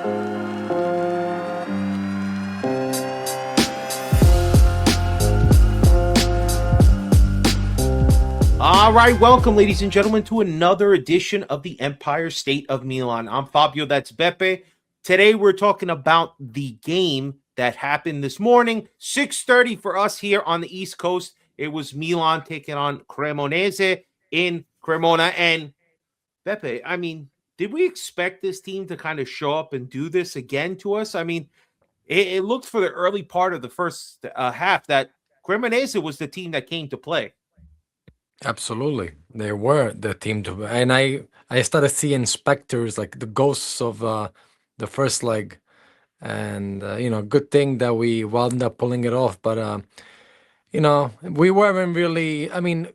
All right, welcome, ladies and gentlemen, to another edition of the Empire State of Milan. I'm Fabio, that's Beppe. Today, we're talking about the game that happened this morning, 6:30 for us here on the East Coast. It was Milan taking on Cremonese in Cremona. And Beppe, I mean, did we expect this team to kind of show up and do this again to us? I mean, it looked for the early part of the first half that Cremonese was the team that came to play. Absolutely, they were the team to, and I started seeing specters like the ghosts of the first leg, and good thing that we wound up pulling it off. But we weren't really. I mean,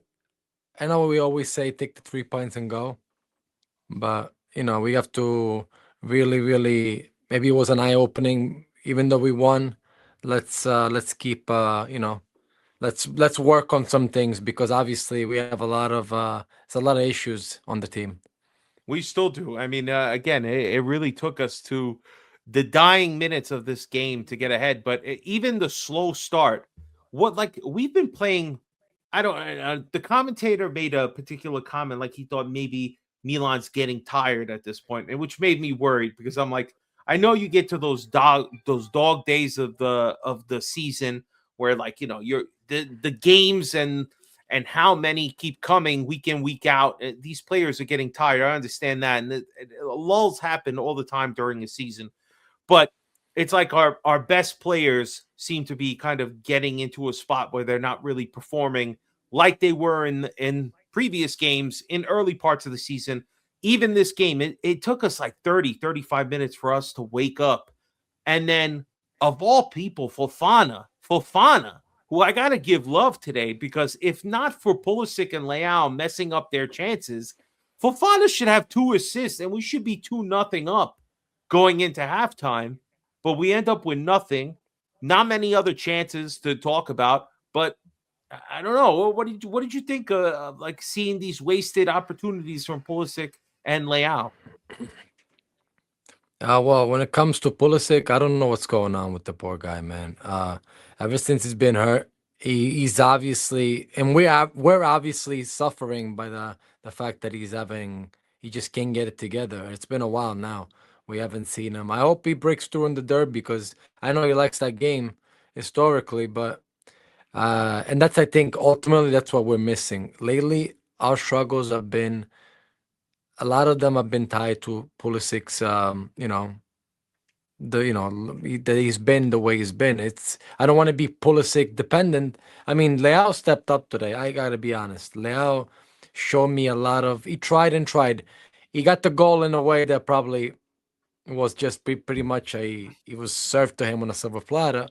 I know we always say take the 3 points and go, but we have to really, really. Maybe it was an eye opening, even though we won. Let's keep let's work on some things because obviously we have it's a lot of issues on the team. We still do. I mean, again, it really took us to the dying minutes of this game to get ahead. But even the slow start, we've been playing. I don't. The commentator made a particular comment, like he thought maybe Milan's getting tired at this point, and which made me worried because I'm like, I know you get to those dog days of the season where you're the games and how many keep coming week in, week out. These players are getting tired. I understand that. And lulls happen all the time during the season. But it's like our best players seem to be kind of getting into a spot where they're not really performing like they were in previous games in early parts of the season. Even this game, it took us like 35 minutes for us to wake up. And then, of all people, Fofana, who I got to give love today, because if not for Pulisic and Leao messing up their chances, Fofana should have 2 assists and we should be 2-0 up going into halftime. But we end up with nothing. Not many other chances to talk about. But I don't know. What did you think of like seeing these wasted opportunities from Pulisic and Leao? Well, when it comes to Pulisic, I don't know what's going on with the poor guy, man. Ever since he's been hurt, he's obviously, and we're obviously suffering by the fact that he just can't get it together. It's been a while now. We haven't seen him. I hope he breaks through in the derby because I know he likes that game historically, but and I think ultimately that's what we're missing lately. Our struggles have been a lot of them have been tied to Pulisic's, that he's been the way he's been. I don't want to be Pulisic dependent. I mean, Leao stepped up today. I gotta be honest. Leao showed me a lot of. He tried and tried. He got the goal in a way that probably was just pretty much it was served to him on a silver platter.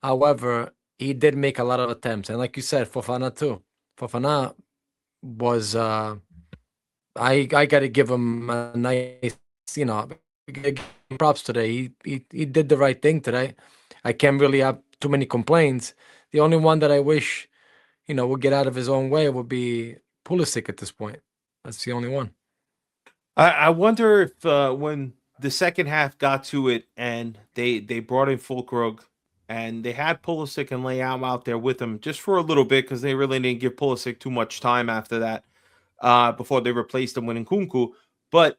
However, he did make a lot of attempts, and like you said, Fofana too. Fofana was. I got to give him a nice, give him props today. He did the right thing today. I can't really have too many complaints. The only one that I wish, would get out of his own way would be Pulisic at this point. That's the only one. I wonder if when the second half got to it and they brought in Fulkrug and they had Pulisic and Leao out there with them just for a little bit because they really didn't give Pulisic too much time after that before they replaced him with Nkunku. But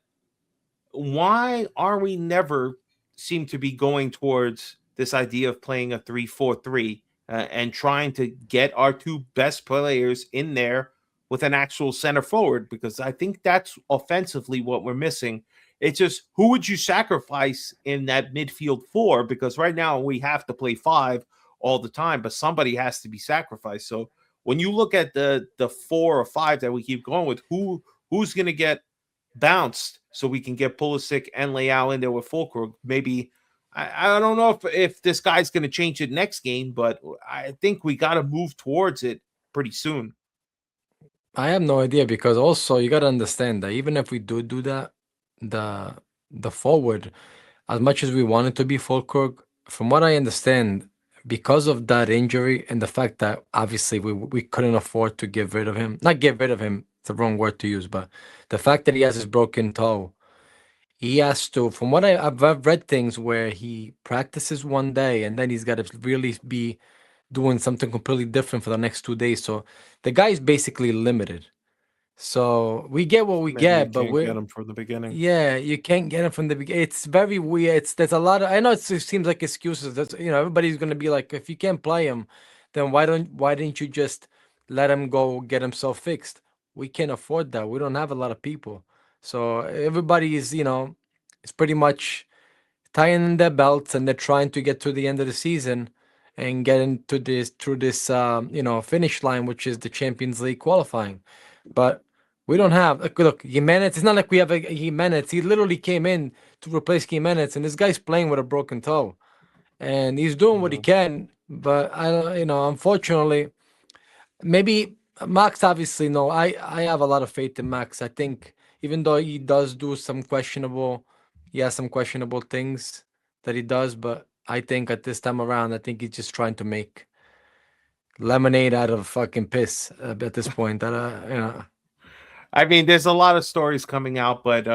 why are we never seem to be going towards this idea of playing a 3-4-3 and trying to get our 2 best players in there with an actual center forward? Because I think that's offensively what we're missing. It's just, who would you sacrifice in that midfield 4? Because right now we have to play 5 all the time, but somebody has to be sacrificed. So when you look at the 4 or 5 that we keep going with, who's going to get bounced so we can get Pulisic and Leao in there with Fulkrug? Maybe I don't know if this guy's going to change it next game, but I think we got to move towards it pretty soon. I have no idea because also you got to understand that even if we do that, the forward, as much as we want it to be Fulkrug, from what I understand, because of that injury and the fact that obviously we couldn't afford to get rid of him, not get rid of him, it's the wrong word to use, but the fact that he has his broken toe, he has to, from what I've read things where he practices one day and then he's got to really be doing something completely different for the next 2 days. So the guy's basically limited. So we get what we Maybe you get, but can't get we're him from the beginning. yeah, you can't get it from the beginning. It's very weird. It's there's a lot of I know it seems like excuses. That's everybody's gonna be like, if you can't play him, then why didn't you just let him go get himself fixed? We can't afford that. We don't have a lot of people, so everybody is it's pretty much tying in their belts and they're trying to get to the end of the season and get into this through this finish line, which is the Champions League qualifying. But we don't have look Jimenez. It's not like we have a Jimenez. He literally came in to replace Jimenez, and this guy's playing with a broken toe, and he's doing what he Mhm. can. But I don't, unfortunately, maybe Max. Obviously, no. I have a lot of faith in Max. I think even though he does do some questionable, he has some questionable things that he does, but I think at this time around, I think he's just trying to make lemonade out of fucking piss at this point. That I mean, there's a lot of stories coming out, but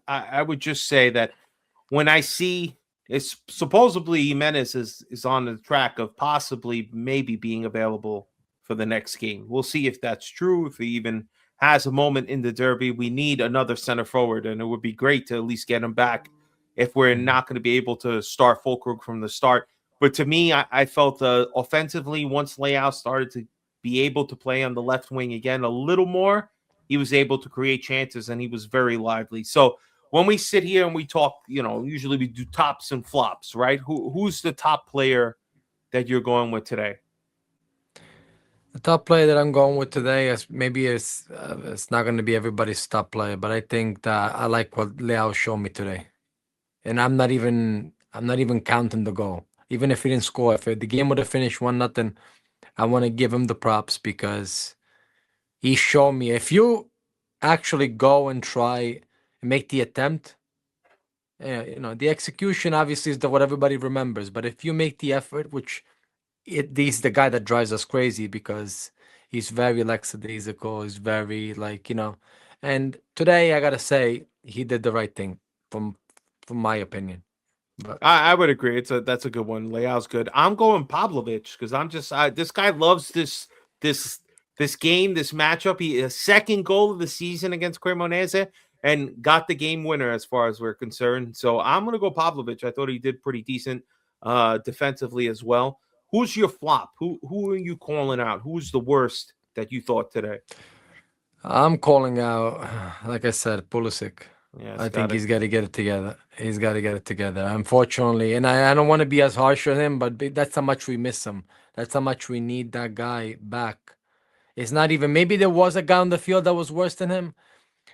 I would just say that when I see it's supposedly Jimenez is on the track of possibly maybe being available for the next game. We'll see if that's true, if he even has a moment in the derby. We need another center forward, and it would be great to at least get him back if we're Mhm. not going to be able to start Fulkrug from the start. But to me, I felt offensively, once Leao started to be able to play on the left wing again a little more, he was able to create chances and he was very lively. So when we sit here and we talk, usually we do tops and flops, right? Who's the top player that you're going with today? The top player that I'm going with today is maybe it's not going to be everybody's top player, but I think that I like what Leao showed me today, and I'm not even counting the goal. Even if he didn't score, if the game would have finished 1-0, I want to give him the props because he showed me if you actually go and try and make the attempt, the execution obviously is what everybody remembers. But if you make the effort, which he's the guy that drives us crazy because he's very lackadaisical, he's very and today I gotta say he did the right thing from from my opinion. But I would agree. That's a good one. Layout's good. I'm going Pavlovich because this guy loves this this game, this matchup. He a second goal of the season against Cremonese and got the game winner as far as we're concerned. So I'm gonna go Pavlovich. I thought he did pretty decent defensively as well. Who's your flop? Who are you calling out? Who's the worst that you thought today? I'm calling out, like I said, Pulisic. Yeah, I it's think got it. he's got to get it together. He's got to get it together. Unfortunately, and I don't want to be as harsh on him, but that's how much we miss him. That's how much we need that guy back. It's not even, maybe there was a guy on the field that was worse than him,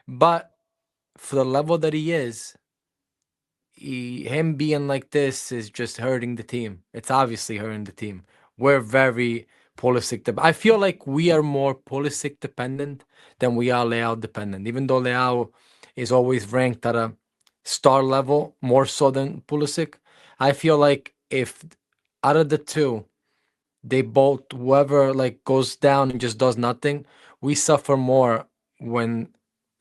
but for the level that he is, him being like this is just hurting the team. It's obviously hurting the team. We're very Pulisic. I feel like we are more Pulisic dependent than we are Leao dependent. Even though Leao is always ranked at a star level more so than Pulisic, I feel like if out of the two, they both whoever like goes down and just does nothing, we suffer more when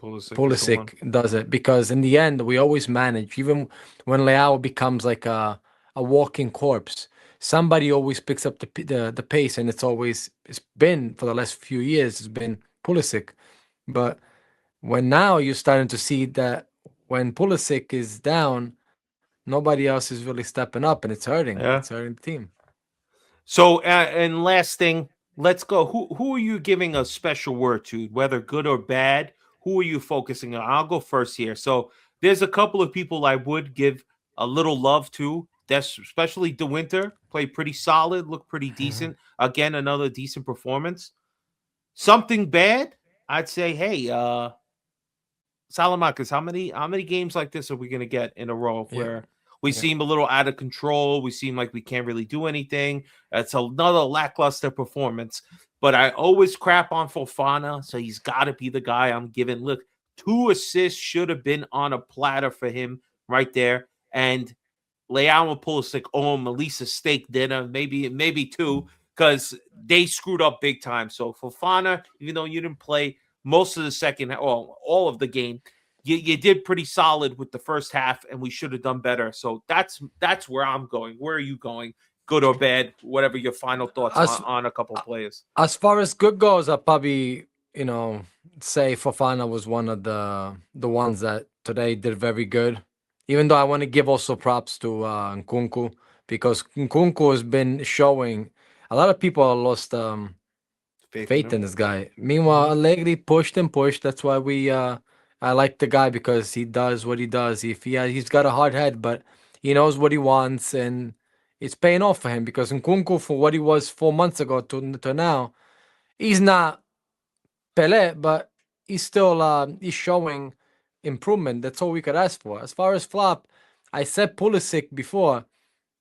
Pulisic is the one. Pulisic does it because in the end we always manage. Even when Leao becomes like a walking corpse, somebody always picks up the pace, and it's been for the last few years. It's been Pulisic, but when now you're starting to see that when Pulisic is down, nobody else is really stepping up, and it's hurting. Yeah. It's hurting the team. So, and last thing, let's go. Who are you giving a special word to, whether good or bad? Who are you focusing on? I'll go first here. So, there's a couple of people I would give a little love to. That's especially De Winter played pretty solid, looked pretty decent. Again, another decent performance. Something bad, I'd say, hey, Salamanca's, how many games like this are we gonna get in a row Yeah, where we yeah. seem a little out of control? We seem like we can't really do anything. It's another lackluster performance. But I always crap on Fofana, so he's got to be the guy I'm giving. Look, 2 assists should have been on a platter for him right there, and Leao and Pulisic owe him at least a steak dinner, maybe two, because they screwed up big time. So Fofana, even though you didn't play most of the second, well, all of the game, you did pretty solid with the first half, and we should have done better. So that's where I'm going. Where are you going? Good or bad? Whatever your final thoughts As on a couple of players. as far as good goes, I'll probably, say Fofana was one of the ones that today did very good. Even though I want to give also props to Nkunku, because Nkunku has been showing a lot of people have lost Faith in faith him. in this guy. Hmm. Meanwhile, Allegri pushed and pushed. That's why I like the guy because he does what he does. If he's got a hard head, but he knows what he wants, and it's paying off for him because Nkunku, for what he was 4 months ago to now, he's not Pele, but he's still he's showing improvement. That's all we could ask for. As far as flop, I said Pulisic before,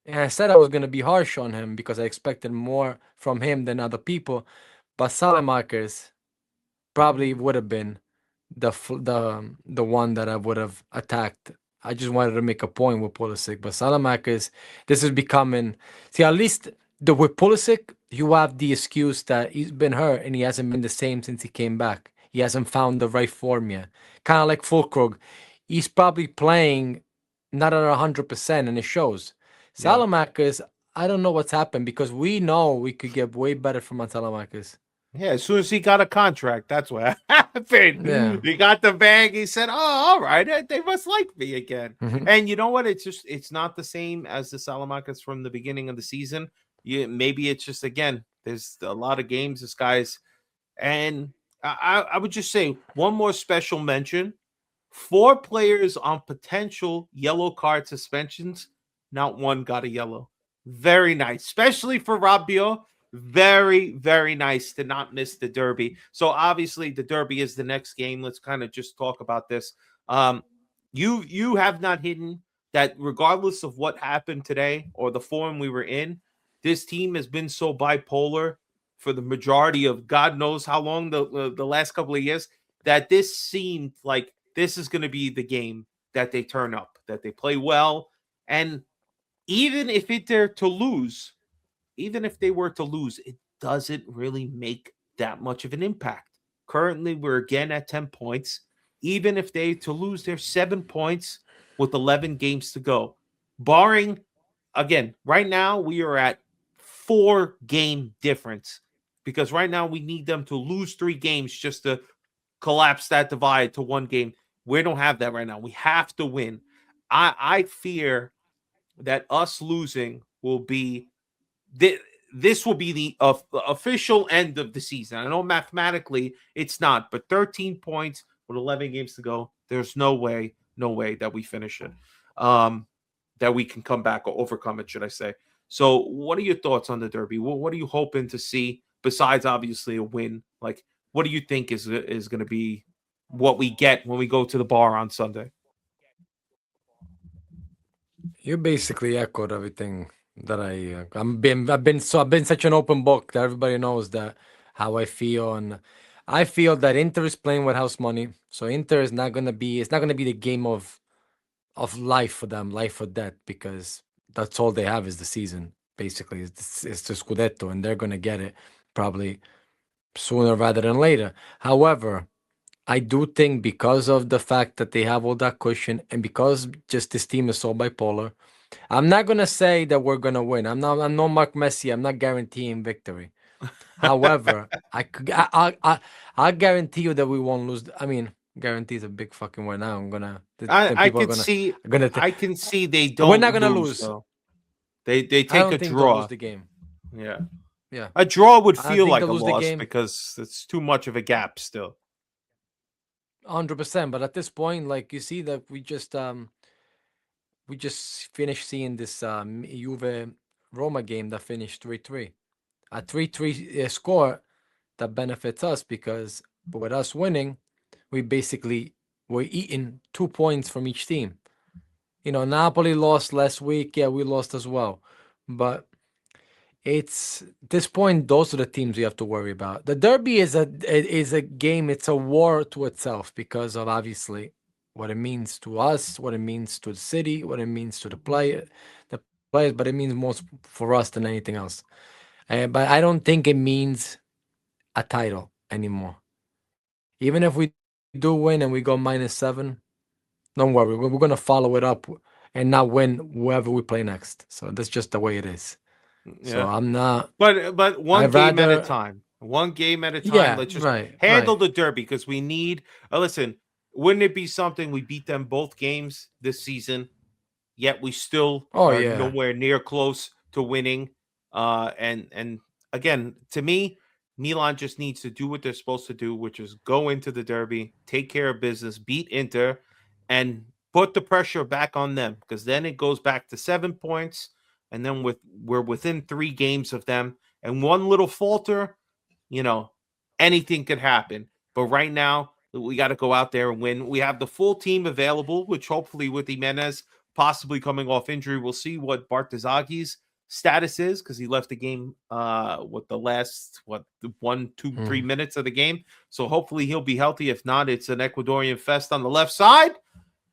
and I said I was gonna be harsh on him because I expected more from him than other people. But Salamakers probably would have been the one that I would have attacked. I just wanted to make a point with Pulisic, but Salamakers, this is becoming. See, at least with Pulisic, you have the excuse that he's been hurt and he hasn't been the same since he came back. He hasn't found the right form yet. Kind of like Fulkrug, he's probably playing not at 100%, and it shows. Yeah. Salamakers, I don't know what's happened because we know we could get way better from Salamakers. Yeah, as soon as he got a contract, that's what Yeah. happened. He got the bag. He said, "Oh, all right, they must like me again." And you know what? It's not the same as the Salamancas from the beginning of the season. Maybe it's just again, there's a lot of games. This guy's and I would just say one more special mention: 4 players on potential yellow card suspensions. Not one got a yellow. Very nice, especially for Rabiot. Very, very nice to not miss the Derby. So obviously the Derby is the next game. Let's kind of just talk about this. Um, you have not hidden that regardless of what happened today or the form we were in, this team has been so bipolar for the majority of God knows how long the last couple of years that this seemed like this is going to be the game that they turn up, that they play well, and even if it they're to lose, even if they were to lose, it doesn't really make that much of an impact. Currently, we're again at 10 points. Even if they to lose, they're 7 points with 11 games to go. Barring, again, right now we are at 4 game difference because right now we need them to lose 3 games just to collapse that divide to 1 game. We don't have that right now. We have to win. I fear that us losing will be this will be the official end of the season. I know mathematically it's not, but 13 points with 11 games to go. There's no way that we finish it. That we can come back or overcome it, should I say. So, what are your thoughts on the Derby? What are you hoping to see besides obviously a win? Like, what do you think is going to be what we get when we go to the bar on Sunday? You basically echoed everything that I've been such an open book that everybody knows that how I feel, and I feel that Inter is playing with house money, so Inter is not gonna be it's not gonna be the game of life for them, life or death, because that's all they have is the season. Basically, it's the Scudetto, and they're gonna get it probably sooner rather than later. However, I do think because of the fact that they have all that cushion and because just this team is so bipolar, I'm not gonna say that we're gonna win. I'm no Mark Messi. I'm not guaranteeing victory. However, I guarantee you that we won't lose. I mean, guarantee is a big fucking word. Now I'm gonna then I people could see are gonna I can see they we're don't not gonna lose lose. though. They I take don't a think they'll lose draw. the game. Yeah. Yeah, A draw would I don't feel think like they'll a lose the loss game because it's too much of a gap still. 100%. But at this point, like you see that we just finished seeing this Juve Roma game that finished 3-3. A 3-3 score that benefits us because with us winning, we basically were eating 2 points from each team. Napoli lost last week. Yeah, we lost as well. But it's this point, those are the teams we have to worry about. The derby is a game, it's a war to itself because of obviously what it means to us, what it means to the city, what it means to the players, but it means most for us than anything else. But I don't think it means a title anymore. Even if we do win and we go -7, Don't worry, we're gonna follow it up and not win whoever we play next. So that's just the way it is. So Yeah. I'm not. But one I'd game at a rather. time. One game at a time. Yeah, Let's just right, handle right. the derby because we need. Listen, wouldn't it be something we beat them both games this season? Yet we still Oh are yeah. nowhere near close to winning. And again, to me, Milan just needs to do what they're supposed to do, which is go into the derby, take care of business, beat Inter, and put the pressure back on them because then it goes back to 7 points, and then we're within 3 games of them, and one little falter, you know, anything could happen. But right now, we got to go out there and win. We have the full team available, which hopefully with Jimenez possibly coming off injury, we'll see what Bartzagi's status is because he left the game with the last 1, 2, 3 minutes of the game. So hopefully he'll be healthy. If not, it's an Ecuadorian fest on the left side.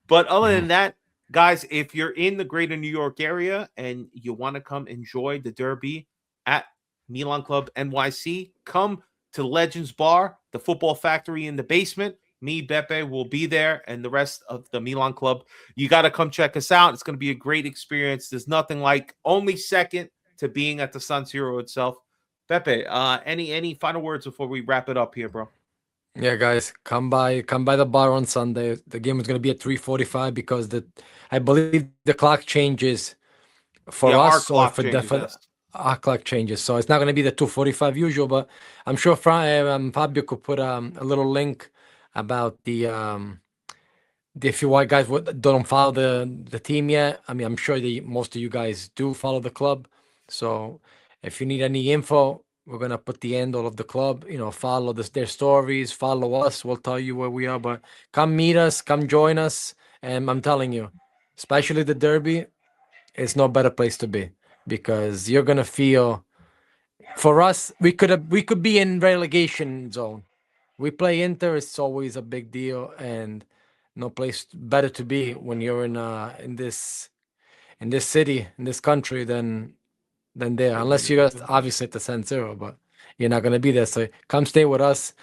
But other Mhm. than that, guys, if you're in the greater New York area and you want to come enjoy the derby at Milan Club NYC, come to Legends Bar, the football factory in the basement. Me, Beppe will be there, and the rest of the Milan Club. You got to come check us out. It's going to be a great experience. There's nothing like only second to being at the San Siro itself. Beppe, any final words before we wrap it up here, bro? Yeah, guys, come by the bar on Sunday. The game is gonna be at 3:45 because I believe the clock changes for Yeah, us our or for clock the changes. for Yes. our clock changes. So it's not gonna be the 2:45 usual, but I'm sure Fabio could put a little link about if you guys don't follow the team yet. I mean, I'm sure that most of you guys do follow the club. So if you need any info, we're gonna put the handle of the club. Follow their stories, follow us. We'll tell you where we are. But come meet us, come join us, and I'm telling you, especially the derby, it's no better place to be because you're gonna feel. For us, we could be in relegation zone. We play Inter, it's always a big deal, and no place better to be when you're in this city, in this country than there. Unless you're obviously at the San Siro, but you're not gonna be there. So come stay with us.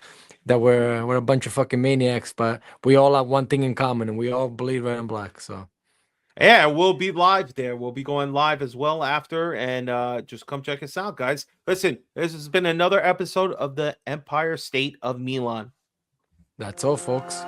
That we're a bunch of fucking maniacs, but we all have one thing in common, and we all bleed red and black. So Yeah, we'll be live there. We'll be going live as well after, and just come check us out, guys. Listen, this has been another episode of the Empire State of Milan. that's all, folks.